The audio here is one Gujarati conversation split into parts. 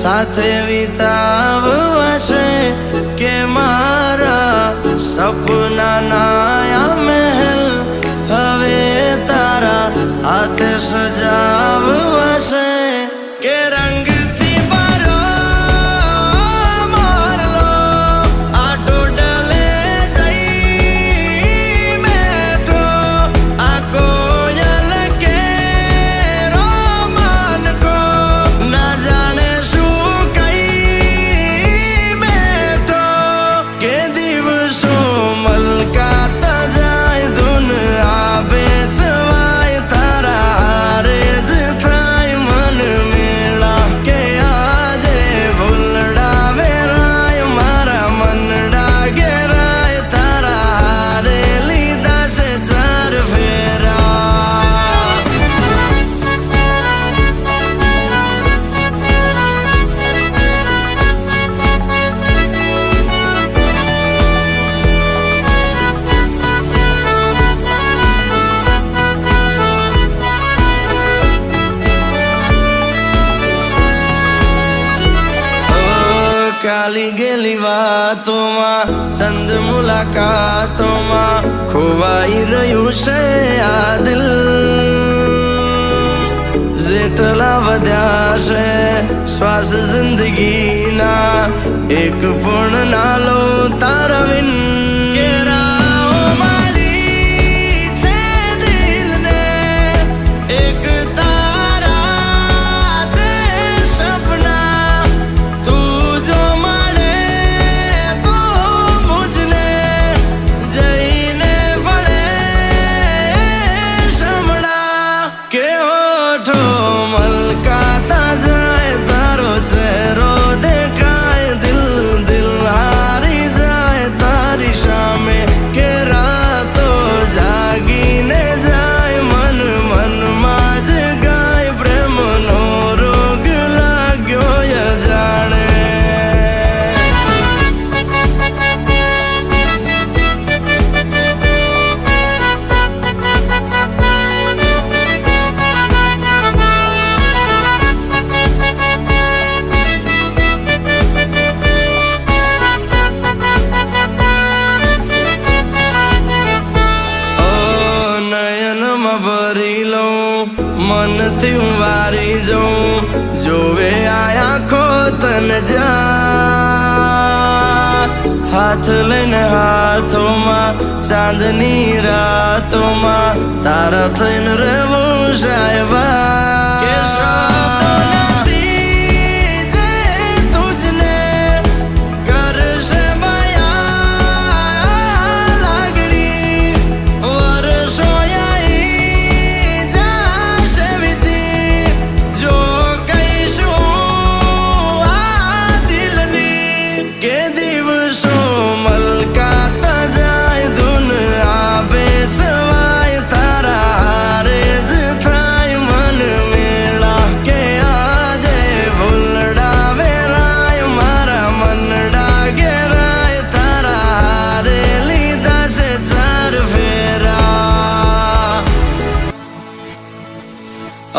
સાથે વિતાવશે કે મારા સપનાના આ મહેલ હવે તારા હાથે સજાવશે કે રંગથી ભરો મોરલો આ ટોડલે જઈ બેઠો આ કોયલ કેરો માનકો ના જાણે શું કઈ બેઠો કે દિવસો મલકાતા જાય ધૂન આવે છવાય તારા હારે જ થાય મન મેળા કે આજે ભૂલડા વેરાય મારા મનડા ઘેરાય તારા હારે લીધા છે ચાર ફેરા કાલી ગેલી વાતોમાં ચંદ મુલાકાતોમાં ખોવાઈ રહ્યું છે આ દિલ જેટલા વધ્યા છે શ્વાસ જિંદગીના એક પણ ના લો તારા વિન મલકાતા જાય તારો ચહેરો દેખાય દિલ દિલ હારી જાય તારી સામે કે રાતો જાગીને જાય મન મનમાં જ ગાય પ્રેમનો રોગ લાગ્યો જાણે ભરી લઉં મનથી હું વારી જાઉં જોવે આયા ખો તને જા હાથ લઈને હાથોમાં ચાંદની રાતોમાં તારા થઈને રહેવું સાહેબા કે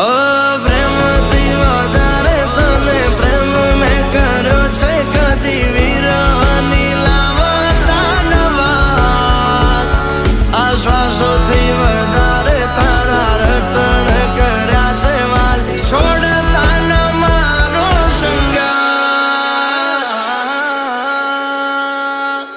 oh